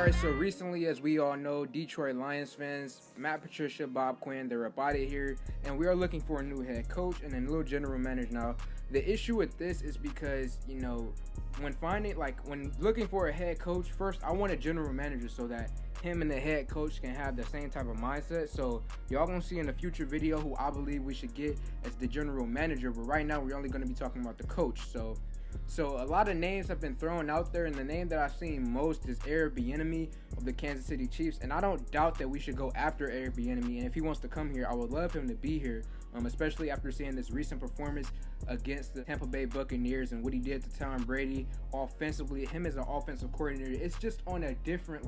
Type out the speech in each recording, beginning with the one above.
Alright, so recently, as we all know, Detroit Lions fans, Matt Patricia, Bob Quinn, they're about it here, and we are looking for a new head coach and a new general manager. Now, the issue with this is because, when looking for a head coach, first, I want a general manager so that him and the head coach can have the same type of mindset. So y'all gonna see in a future video who I believe we should get as the general manager, but right now we're only gonna be talking about the coach. So a lot of names have been thrown out there, and the name that I've seen most is Eric Bieniemy of the Kansas City Chiefs, and I don't doubt that we should go after Eric Bieniemy, and if he wants to come here, I would love him to be here, especially after seeing this recent performance against the Tampa Bay Buccaneers and what he did to Tom Brady offensively. Him as an offensive coordinator, it's just on a different,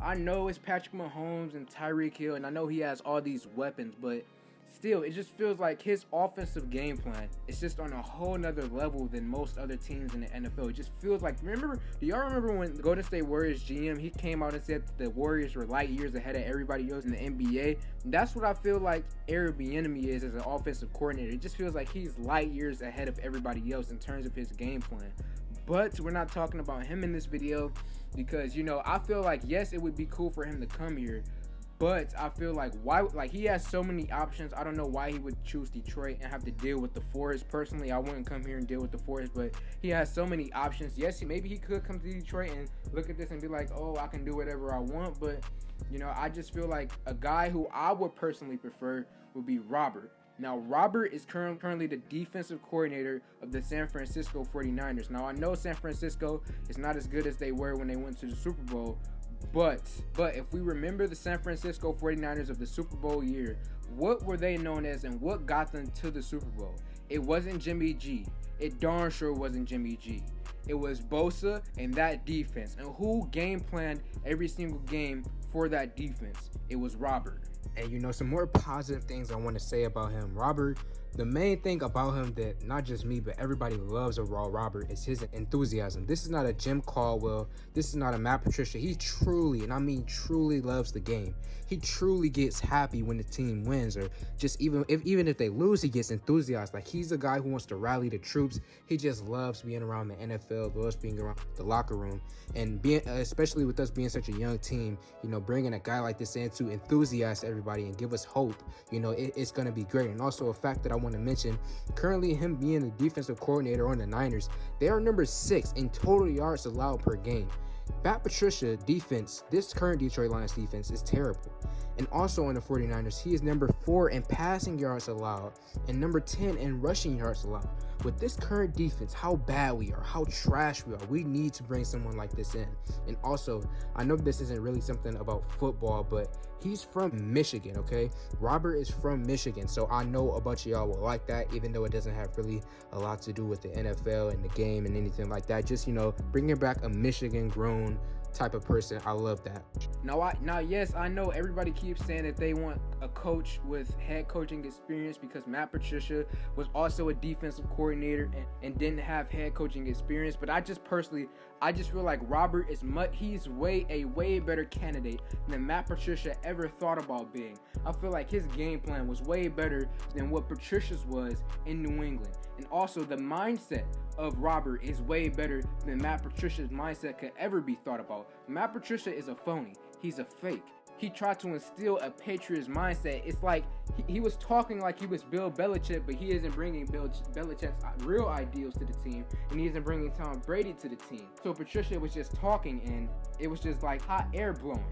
I know it's Patrick Mahomes and Tyreek Hill, and I know he has all these weapons, but still, it just feels like his offensive game plan is just on a whole nother level than most other teams in the NFL. It just feels like, do y'all remember when the Golden State Warriors GM, he came out and said that the Warriors were light years ahead of everybody else in the NBA? That's what I feel like Eric Bieniemy is as an offensive coordinator. It just feels like he's light years ahead of everybody else in terms of his game plan. But we're not talking about him in this video because, I feel like, yes, it would be cool for him to come here, but I feel like he has so many options. I don't know why he would choose Detroit and have to deal with the Forest. Personally, I wouldn't come here and deal with the Forest, but he has so many options. Yes, maybe he could come to Detroit and look at this and be like, oh, I can do whatever I want. But, I just feel like a guy who I would personally prefer would be Robert. Now, Robert is currently the defensive coordinator of the San Francisco 49ers. Now, I know San Francisco is not as good as they were when they went to the Super Bowl, but if we remember the San Francisco 49ers of the Super Bowl year, what were they known as and what got them to the Super Bowl? It wasn't Jimmy G. It darn sure wasn't Jimmy G. It was Bosa and that defense. And who game planned every single game for that defense? It was Robert. And some more positive things I want to say about him. Robert, the main thing about him that not just me, but everybody loves about Robert is his enthusiasm. This is not a Jim Caldwell. This is not a Matt Patricia. He truly, and I mean truly, loves the game. He truly gets happy when the team wins, or just even if they lose, he gets enthusiastic. Like, he's a guy who wants to rally the troops. He just loves being around the NFL, loves being around the locker room, and especially with us being such a young team, bringing a guy like this in to enthusiast everybody and give us hope. It's going to be great. And also a fact that I want to mention, currently him being the defensive coordinator on the Niners, they are number 6 in total yards allowed per game. Matt Patricia defense, this current Detroit Lions defense is terrible. And also on the 49ers, he is number 4 in passing yards allowed and number 10 in rushing yards allowed. With this current defense, how bad we are, how trash we are, we need to bring someone like this in. And also, I know this isn't really something about football, but he's from Michigan, okay? Robert is from Michigan, so I know a bunch of y'all will like that, even though it doesn't have really a lot to do with the NFL and the game and anything like that. Just, bringing back a Michigan-grown type of person. I love that. Now, yes, I know everybody keeps saying that they want a coach with head coaching experience because Matt Patricia was also a defensive coordinator and didn't have head coaching experience. But I just feel like Robert he's a way better candidate than Matt Patricia ever thought about being. I feel like his game plan was way better than what Patricia's was in New England. And also the mindset of Robert is way better than Matt Patricia's mindset could ever be thought about. Matt Patricia is a phony. He's a fake. He tried to instill a Patriots mindset. It's like he was talking like he was Bill Belichick, but he isn't bringing Bill Belichick's real ideals to the team, and he isn't bringing Tom Brady to the team. So Patricia was just talking, and it was just like hot air blowing.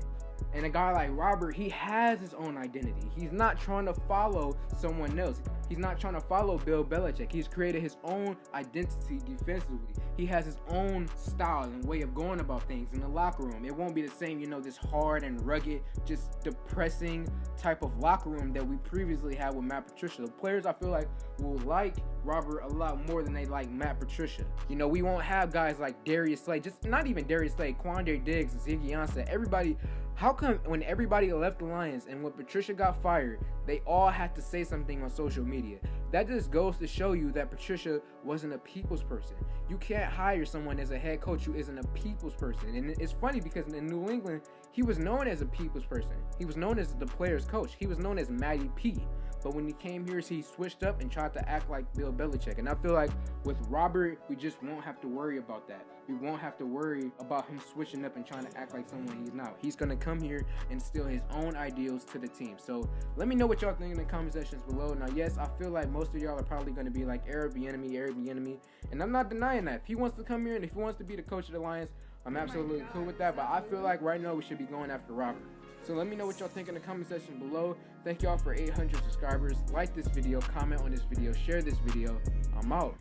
And a guy like Robert, he has his own identity. He's not trying to follow someone else. He's not trying to follow Bill Belichick. He's created his own identity defensively. He has his own style and way of going about things in the locker room. It won't be the same, this hard and rugged, just depressing type of locker room that we previously had with Matt Patricia. The players, I feel like, will like Robert a lot more than they like Matt Patricia. We won't have guys like Darius Slay, just not even Darius Slay, Quandre Diggs, Ziggy Ansah, everybody. How come when everybody left the Lions and when Patricia got fired, they all had to say something on social media? That just goes to show you that Patricia wasn't a people's person. You can't hire someone as a head coach who isn't a people's person. And it's funny because in New England, he was known as a people's person. He was known as the player's coach. He was known as Matty P. but when he came here, he switched up and tried to act like Bill Belichick. And I feel like with Robert, we just won't have to worry about that. We won't have to worry about him switching up and trying to act like someone he's not. He's going to come here and instill his own ideals to the team. So let me know what y'all think in the comment sections below. Now, yes, I feel like most of y'all are probably going to be like Arab enemy, and I'm not denying that. If he wants to come here and if he wants to be the coach of the Lions, I'm absolutely cool with that. But I feel like right now we should be going after Robert. So let me know what y'all think in the comment section below. Thank y'all for 800 subscribers. Like this video, comment on this video, share this video. I'm out.